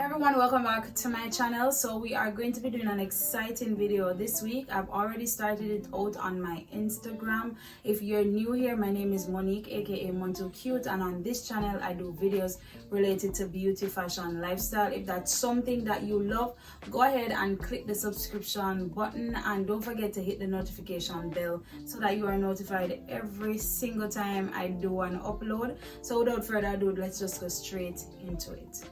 Everyone, welcome back to my channel. So we are going to be doing an exciting video this week. I've already started it out on my Instagram. If you're new here, my name is Monique, aka Monto Cute, and on this channel I do videos related to beauty, fashion, lifestyle. If that's something that you love, go ahead and click the subscription button and don't forget to hit the notification bell so that you are notified every single time I do an upload. So without further ado, let's just go straight into it.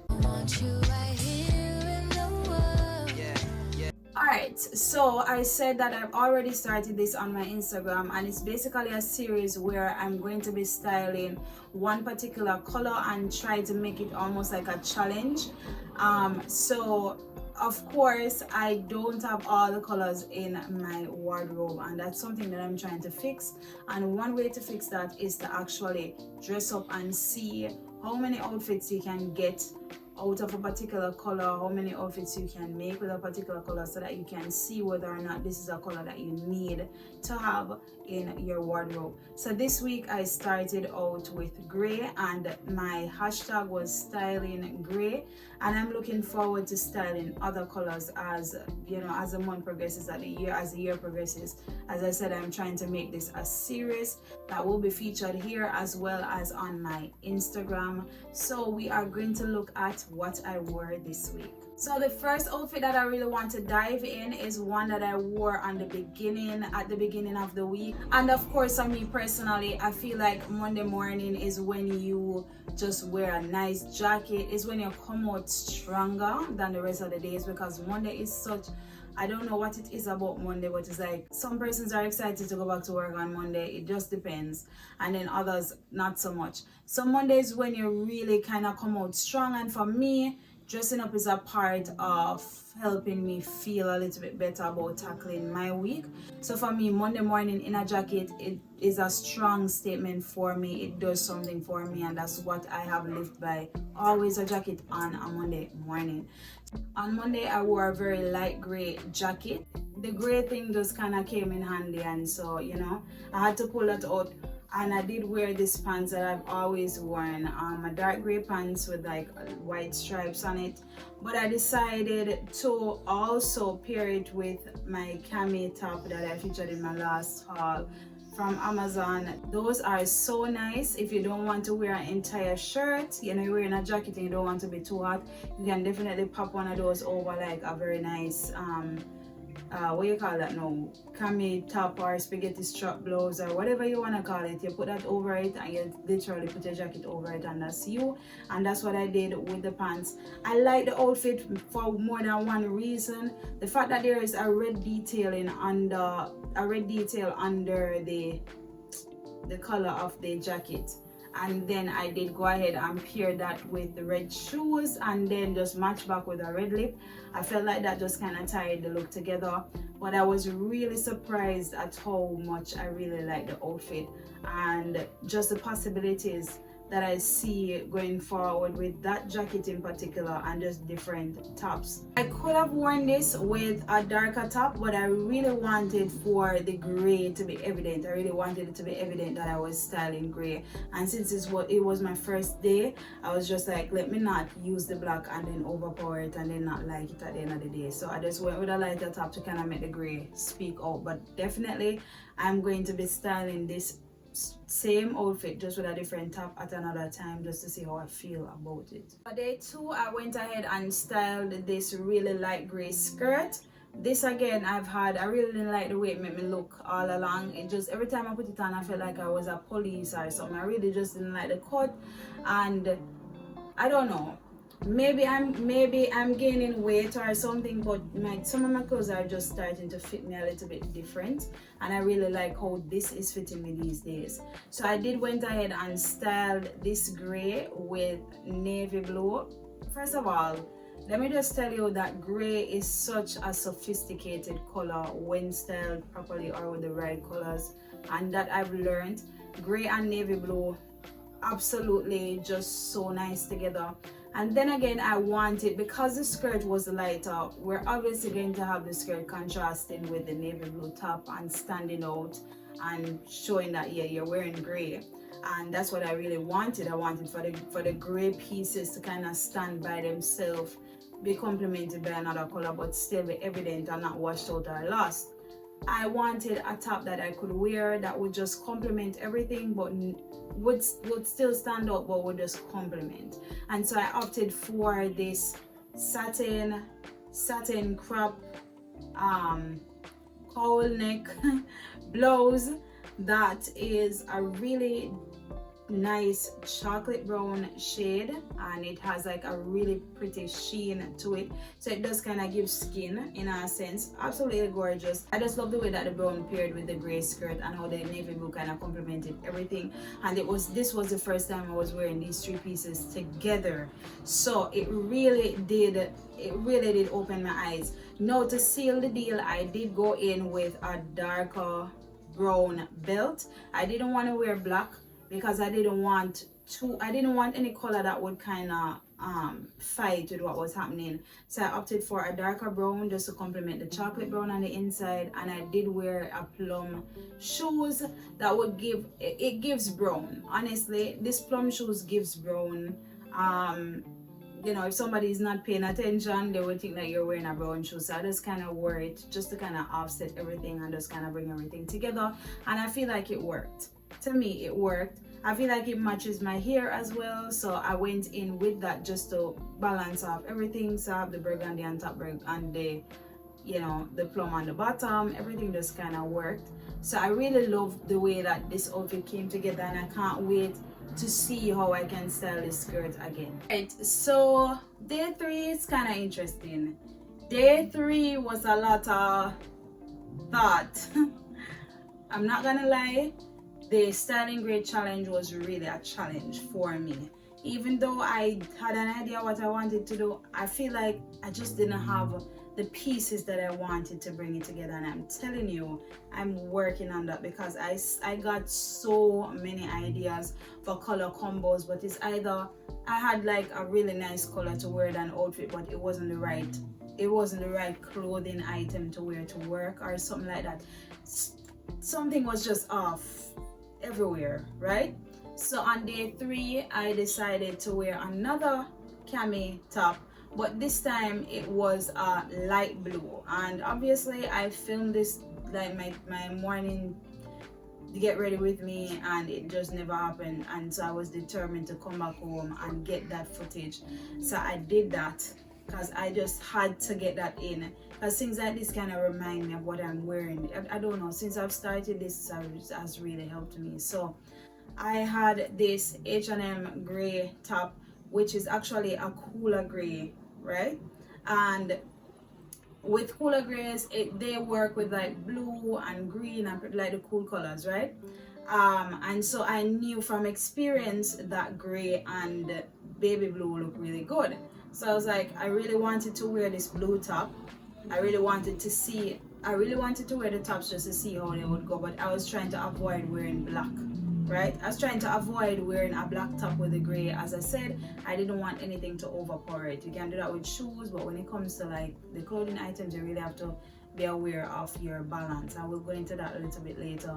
Alright, so I said that I've already started this on my Instagram, and it's basically a series where I'm going to be styling one particular color and try to make it almost like a challenge. So of course I don't have all the colors in my wardrobe, and that's something that I'm trying to fix. And one way to fix that is to actually dress up and see how many outfits you can get out of a particular color, how many outfits you can make with a particular color, so that you can see whether or not this is a color that you need to have in your wardrobe. So this week I started out with gray, and my hashtag was styling gray, and I'm looking forward to styling other colors as you know, as the month progresses, as the year progresses. As I said, I'm trying to make this a series that will be featured here as well as on my Instagram. So we are going to look at what I wore this week. So the first outfit that I really want to dive in is one that I wore at the beginning of the week. And of course, for me personally, I feel like Monday morning is when you just wear a nice jacket, is when you come out stronger than the rest of the days, because Monday is such, I don't know what it is about Monday, but it's like some persons are excited to go back to work on Monday. It just depends. And then others, not so much. So Monday is when you really kind of come out strong. And for me, dressing up is a part of helping me feel a little bit better about tackling my week. So for me, Monday morning in a jacket, it is a strong statement for me. It does something for me, and that's what I have lived by. Always a jacket on a Monday morning. On Monday, I wore a very light gray jacket. The gray thing just kind of came in handy, and so, you know, I had to pull that out. And I did wear these pants that I've always worn, a dark gray pants with like white stripes on it. But I decided to also pair it with my cami top that I featured in my last haul from Amazon. Those are so nice. If you don't want to wear an entire shirt, you know, you're wearing a jacket and you don't want to be too hot, you can definitely pop one of those over like a very nice what you call that now, cami top or spaghetti strap blouse or whatever you want to call it. You put that over it and you literally put your jacket over it, and that's you. And that's what I did with the pants. I like the outfit for more than one reason. The fact that there is a red detailing under the color of the jacket, and then I did go ahead and pair that with the red shoes and then just match back with a red lip. I felt like that just kind of tied the look together. But I was really surprised at how much I really like the outfit and just the possibilities that I see going forward with that jacket in particular, and just different tops. I could have worn this with a darker top, but I really wanted for the gray to be evident. I really wanted it to be evident that I was styling gray. And since it was my first day, I was just like, let me not use the black and then overpower it and then not like it at the end of the day. So I just went with a lighter top to kind of make the gray speak out. But definitely I'm going to be styling this same outfit just with a different top at another time, just to see how I feel about it. For day 2, I went ahead and styled this really light gray skirt. This again, I really didn't like the way it made me look all along. It just, every time I put it on, I felt like I was a police or something. I really just didn't like the cut, and I don't know, maybe I'm gaining weight or something, but some of my clothes are just starting to fit me a little bit different, and I really like how this is fitting me these days. So I went ahead and styled this gray with navy blue. First of all, let me just tell you that gray is such a sophisticated color when styled properly or with the right colors, and that I've learned. Gray and navy blue, absolutely just so nice together. And then again, I wanted, because the skirt was lighter, we're obviously going to have the skirt contrasting with the navy blue top and standing out and showing that, yeah, you're wearing gray. and that's what I really wanted. I wanted for the gray pieces to kind of stand by themselves, be complemented by another color, but still be evident and not washed out or lost. I wanted a top that I could wear that would just complement everything, but would still stand out, but would just complement. And so I opted for this satin crop cowl neck blouse that is a really nice chocolate brown shade, and it has like a really pretty sheen to it, so it does kind of give skin in a sense. Absolutely gorgeous. I just love the way that the brown paired with the gray skirt and how the navy blue kind of complemented everything. And this was the first time I was wearing these three pieces together, so it really did open my eyes. Now, to seal the deal, I did go in with a darker brown belt. I didn't want to wear black because I didn't want any color that would kind of fight with what was happening. So I opted for a darker brown just to complement the chocolate brown on the inside, and I did wear a plum shoes that would gives brown. Honestly, this plum shoes gives brown. You know, if somebody is not paying attention, they would think that you're wearing a brown shoe. So I just kind of wore it just to kind of offset everything and just kind of bring everything together, and I feel like it worked. To me, it worked. I feel like it matches my hair as well, so I went in with that just to balance off everything. So I have the burgundy on top and the, you know, the plum on the bottom. Everything just kind of worked. So I really love the way that this outfit came together, and I can't wait to see how I can style this skirt again. Right, so day 3 is kind of interesting. Day 3 was a lot of thought. I'm not gonna lie, the styling grade challenge was really a challenge for me. Even though I had an idea what I wanted to do, I feel like I just didn't have the pieces that I wanted to bring it together. And I'm telling you, I'm working on that, because I got so many ideas for color combos, but it's either I had like a really nice color to wear an outfit, but it wasn't the right clothing item to wear to work or something like that. Something was just off everywhere, right? So on day 3, I decided to wear another cami top, but this time it was a light blue. And obviously I filmed this like my morning to get ready with me, and it just never happened. And so I was determined to come back home and get that footage. So I did that because I just had to get that in, because things like this kind of remind me of what I'm wearing. I don't know, since I've started this has really helped me. So I had this H&M gray top, which is actually a cooler gray, right? And with cooler grays, they work with like blue and green and like the cool colors, right? And so I knew from experience that gray and baby blue look really good. So I was like, I really wanted to wear this blue top. I really wanted to wear the tops just to see how they would go, but I was trying to avoid wearing black, right? I was trying to avoid wearing a black top with a gray. As I said, I didn't want anything to overpower it. You can do that with shoes, but when it comes to like the clothing items, you really have to be aware of your balance. I will go into that a little bit later.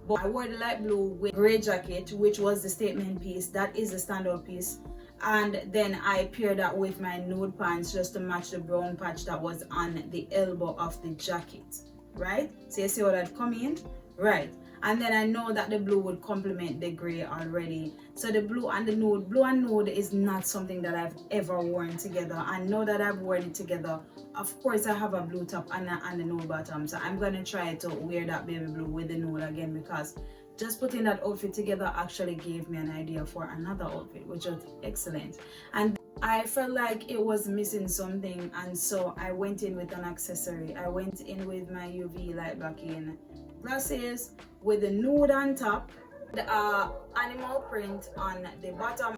But I wore the light blue with gray jacket, which was the statement piece. That is the standout piece. And then I paired that with my nude pants just to match the brown patch that was on the elbow of the jacket, right? So you see how that come in, right? And then I know that the blue would complement the gray already. So the blue and nude is not something that I've ever worn together. And now that I've worn it together, of course I have a blue top and the nude bottom. So I'm gonna try to wear that baby blue with the nude again, because just putting that outfit together actually gave me an idea for another outfit, which was excellent. And I felt like it was missing something, and so I went in with an accessory. I went in with my UV light blocking glasses with the nude on top, the animal print on the bottom.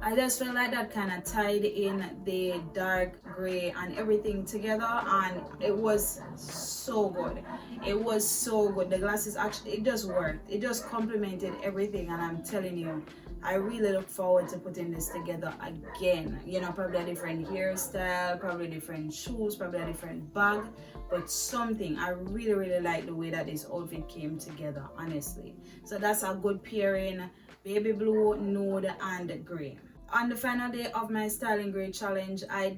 I just felt like that kind of tied in the dark gray and everything together, and it was so good. It was so good. The glasses actually, it just worked. It just complemented everything, and I'm telling you, I really look forward to putting this together again. You know, probably a different hairstyle, probably different shoes, probably a different bag, but something. I really like the way that this outfit came together, honestly. So that's a good pairing baby blue, nude, and gray. On the final day of my styling grade challenge, I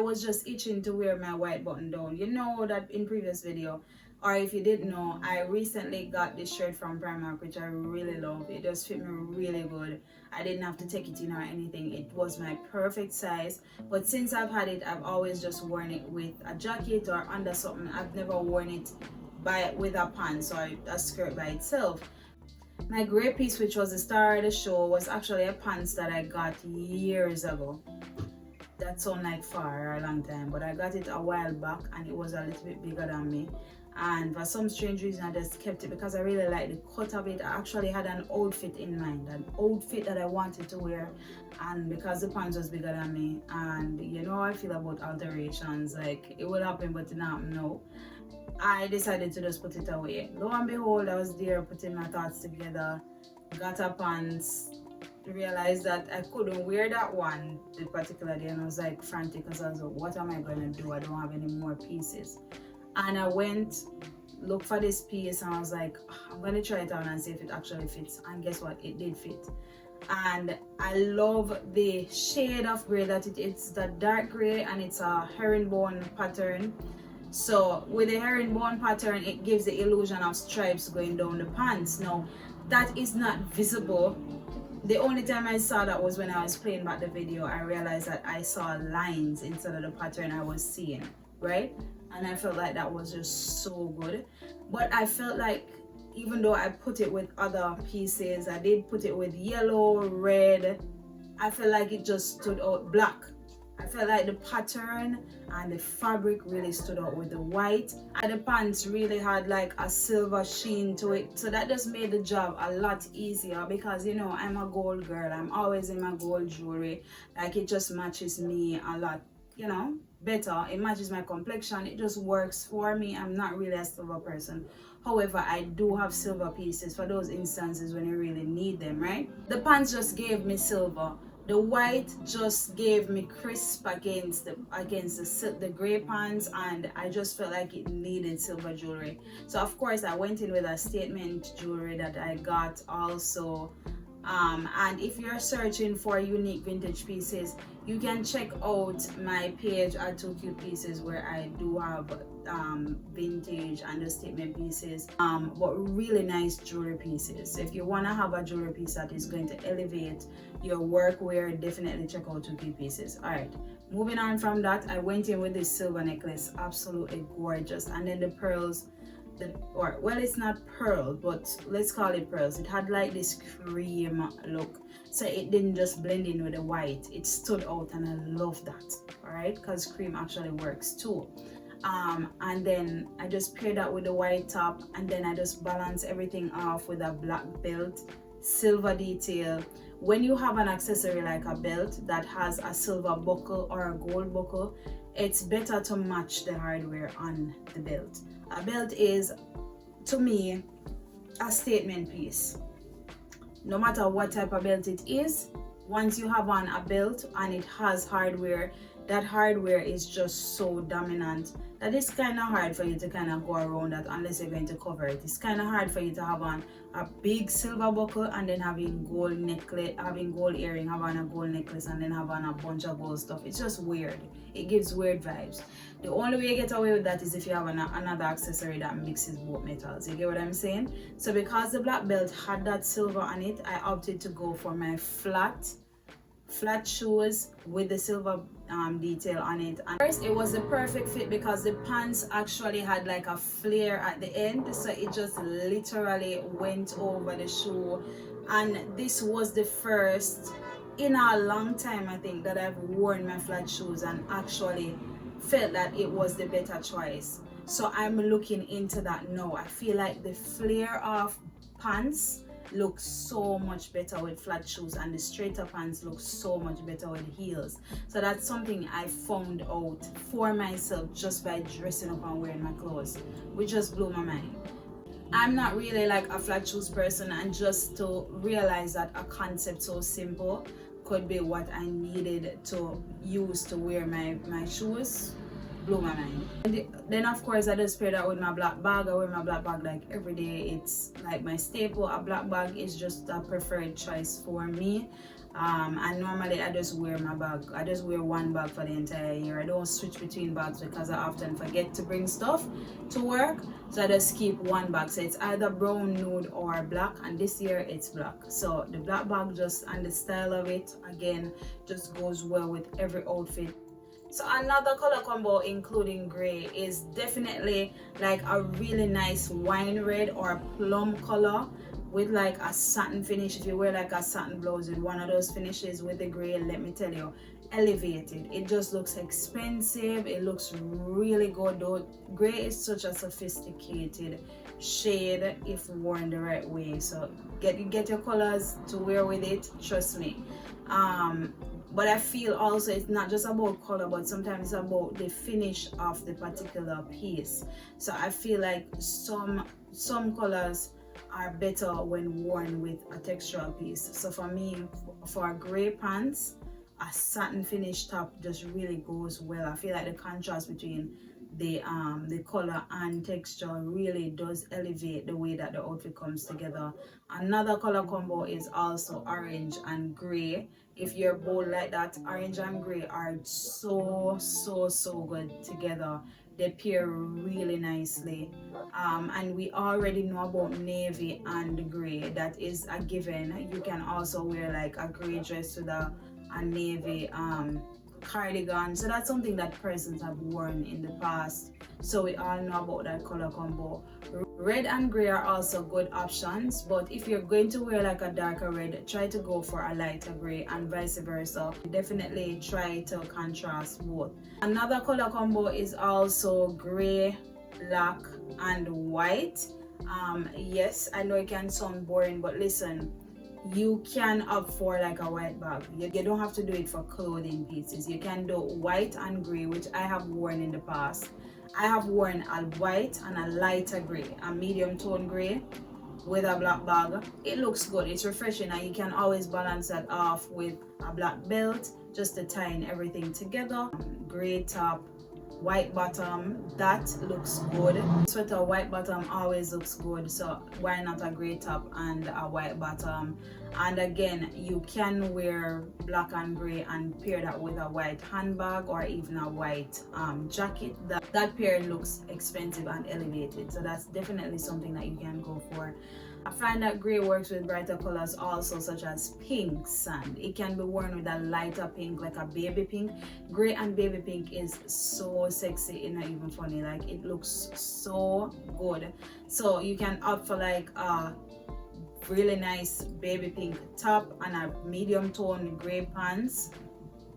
was just itching to wear my white button down. You know that in previous video, or if you didn't know, I recently got this shirt from Primark, which I really love. It does fit me really good. I didn't have to take it in or anything. It was my perfect size. But since I've had it, I've always just worn it with a jacket or under something. I've never worn it with a pants or a skirt by itself. My gray piece, which was the star of the show, was actually a pants that I got years ago. That sounds like far or a long time, but I got it a while back and it was a little bit bigger than me. And for some strange reason, I just kept it because I really like the cut of it. I actually had an outfit in mind, an outfit that I wanted to wear, and because the pants was bigger than me, and you know how I feel about alterations, like it will happen but it didn't happen now. I decided to just put it away. Lo and behold, I was there putting my thoughts together, got a pants, realized that I couldn't wear that one the particular day, and I was like frantic because I was like, what am I going to do? I don't have any more pieces. And I went, looked for this piece, and I was like, I'm going to try it on and see if it actually fits. And guess what? It did fit. And I love the shade of gray that it's the dark gray, and it's a herringbone pattern. So with the herringbone pattern, it gives the illusion of stripes going down the pants. Now that is not visible. The only time I saw that was when I was playing back the video. I realized that I saw lines instead of the pattern I was seeing, right? And I felt like that was just so good. But I felt like even though I put it with other pieces, I did put it with yellow, red, I felt like it just stood out black. I felt like the pattern and the fabric really stood out with the white, and the pants really had like a silver sheen to it, so that just made the job a lot easier because, you know, I'm a gold girl. I'm always in my gold jewelry. Like, it just matches me a lot, you know, better. It matches my complexion. It just works for me. I'm not really a silver person. However, I do have silver pieces for those instances when you really need them, right? The pants just gave me silver. The white just gave me crisp against the gray pants, and I just felt like it needed silver jewelry. So of course I went in with a statement jewelry that I got also. And if you're searching for unique vintage pieces, you can check out my page at 2 Cute Pieces, where I do have vintage and the statement pieces, but really nice jewelry pieces. If you want to have a jewelry piece that is going to elevate your workwear, definitely check out 2 Cute Pieces. All right, moving on from that, I went in with this silver necklace, absolutely gorgeous, and then the pearls. Well, it's not pearl, but let's call it pearls. It had like this cream look, so it didn't just blend in with the white. It stood out, and I love that. All right, because cream actually works too. And then I just paired that with the white top, and then I just balance everything off with a black belt, silver detail. When you have an accessory like a belt that has a silver buckle or a gold buckle, it's better to match the hardware on the belt. A belt is, to me, a statement piece. No matter what type of belt it is, once you have on a belt and it has hardware, that hardware is just so dominant that it's kind of hard for you to kind of go around that unless you're going to cover it. It's kind of hard for you to have on a big silver buckle and then having gold necklace, having gold earring, have on a gold necklace, and then have on a bunch of gold stuff. It's just weird. It gives weird vibes. The only way you get away with that is if you have another accessory that mixes both metals. You get what I'm saying? So because the black belt had that silver on it, I opted to go for my flat shoes with the silver detail on it. And first, it was the perfect fit because the pants actually had like a flare at the end, so it just literally went over the shoe. And this was the first in a long time, I think, that I've worn my flat shoes and actually felt that it was the better choice. So I'm looking into that now. I feel like the flare of pants looks so much better with flat shoes, and the straighter pants look so much better with heels. So that's something I found out for myself just by dressing up and wearing my clothes, which just blew my mind. I'm not really like a flat shoes person, and just to realize that a concept so simple could be what I needed to use to wear my shoes blew my mind. And then of course I just pair that with my black bag. I wear my black bag like every day. It's like my staple. A black bag is just a preferred choice for me. And normally I just wear my bag. I just wear one bag for the entire year. I don't switch between bags because I often forget to bring stuff to work. So I just keep one bag. So it's either brown, nude or black, and this year it's black. So the black bag just, and the style of it again just goes well with every outfit. So another color combo including gray is definitely like a really nice wine red or plum color with like a satin finish. If you wear like a satin blouse with one of those finishes with the gray, let me tell you, elevated. It just looks expensive. It looks really good though. Gray is such a sophisticated shade if worn the right way. So get your colors to wear with it, trust me. But I feel also it's not just about color, but sometimes it's about the finish of the particular piece. So I feel like some colors are better when worn with a textural piece. So for me, for gray pants, a satin finish top just really goes well. I feel like the contrast between the color and texture really does elevate the way that the outfit comes together. Another color combo is also orange and gray. If you're bold like that, orange and gray are so good together. They pair really nicely. And we already know about navy and gray. That is a given. You can also wear like a gray dress with a navy cardigan. So that's something that persons have worn in the past. So we all know about that color combo. Red and gray are also good options, but if you're going to wear like a darker red, try to go for a lighter gray, and vice versa. Definitely try to contrast both. Another color combo is also gray, black and white. Yes, I know it can sound boring, but listen, you can opt for like a white bag. You don't have to do it for clothing pieces. You can do white and gray, which I have worn in the past. I have worn a white and a lighter gray, a medium tone gray with a black bag. It looks good, it's refreshing, and you can always balance that off with a black belt just to tie in everything together. Gray top, white bottom, that looks good. Sweater white bottom always looks good, so why not a gray top and a white bottom? And again, you can wear black and gray and pair that with a white handbag or even a white jacket. That pair looks expensive and elevated, so that's definitely something that you can go for. I find that gray works with brighter colors also, such as pink sand. It can be worn with a lighter pink, like a baby pink. Gray and baby pink is so sexy, it's not even funny. Like, it looks so good. So you can opt for like a really nice baby pink top and a medium tone gray pants.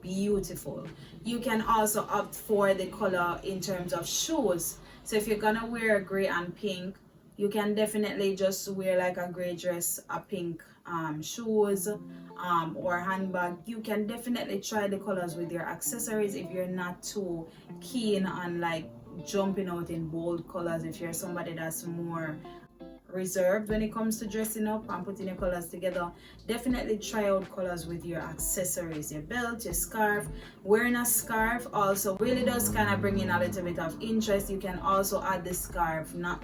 Beautiful. You can also opt for the color in terms of shoes. So if you're gonna wear gray and pink, you can definitely just wear like a gray dress, a pink shoes or handbag. You can definitely try the colors with your accessories if you're not too keen on like jumping out in bold colors. If you're somebody that's more reserved when it comes to dressing up and putting your colors together, definitely try out colors with your accessories, your belt, your scarf. Wearing a scarf also really does kind of bring in a little bit of interest. You can also add the scarf not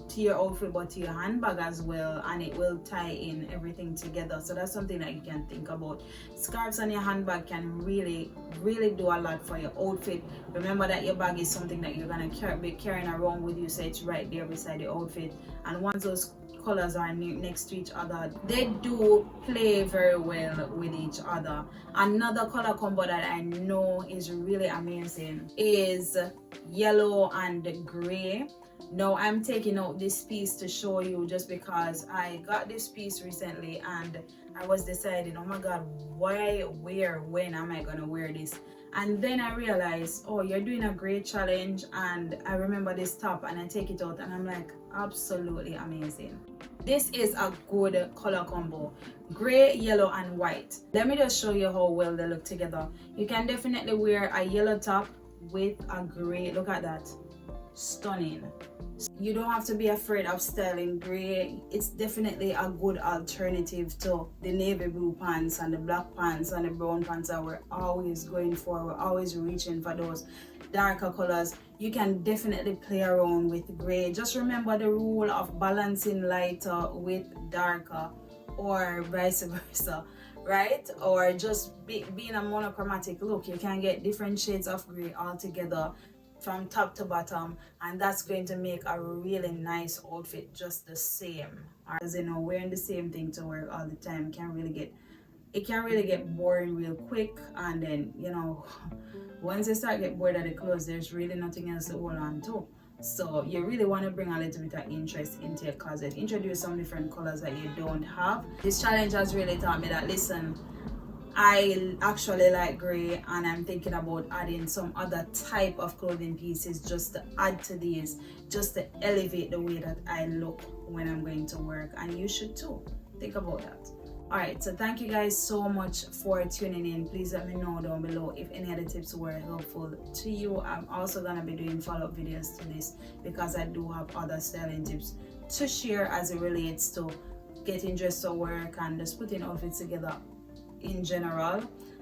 to your outfit but to your handbag as well, and it will tie in everything together. So that's something that you can think about. Scarves on your handbag can really do a lot for your outfit. Remember that your bag is something that you're gonna be carrying around with you, so it's right there beside the outfit, and once those colors are next to each other, they do play very well with each other. Another color combo that I know is really amazing is yellow and gray. Now I'm taking out this piece to show you just because I got this piece recently and I was deciding, oh my god, why, where, when am I gonna wear this? And then I realized, oh, you're doing a great challenge, and I remember this top and I take it out and I'm like, absolutely amazing. This is a good color combo, gray, yellow and white. Let me just show you how well they look together. You can definitely wear a yellow top with a gray, look at that, stunning. You don't have to be afraid of styling gray. It's definitely a good alternative to the navy blue pants and the black pants and the brown pants that we're always going for. We're always reaching for those darker colors. You can definitely play around with gray. Just remember the rule of balancing lighter with darker, or vice versa, right? Or just being a monochromatic look. You can get different shades of gray all together from top to bottom, and that's going to make a really nice outfit just the same. As you know, wearing the same thing to work all the time can really get boring real quick, and then, you know, once you start get bored of the clothes, there's really nothing else to hold on to. So you really want to bring a little bit of interest into your closet, introduce some different colors that you don't have. This challenge has really taught me that, listen, I actually like gray, and I'm thinking about adding some other type of clothing pieces just to add to these, just to elevate the way that I look when I'm going to work. And you should too. Think about that. Alright, so thank you guys so much for tuning in. Please let me know down below if any other tips were helpful to you. I'm also gonna be doing follow-up videos to this, because I do have other styling tips to share as it relates to getting dressed for work and just putting outfits together in general,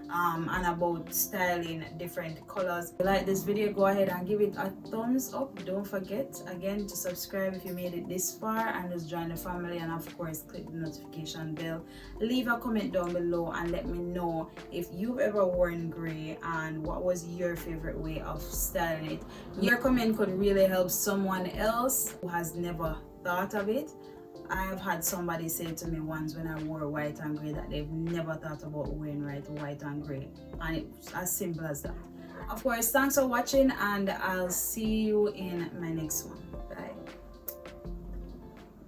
and about styling different colors. If you like this video, go ahead and give it a thumbs up. Don't forget again to subscribe if you made it this far, and just join the family, and of course click the notification bell. Leave a comment down below and let me know if you've ever worn gray and what was your favorite way of styling it. Your comment could really help someone else who has never thought of it. I have had somebody say to me once when I wore white and gray that they've never thought about wearing white and gray, and it's as simple as that. Of course, thanks for watching, and I'll see you in my next one. Bye.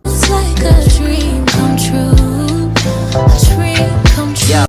It's like a dream come true. A dream come true. Yeah.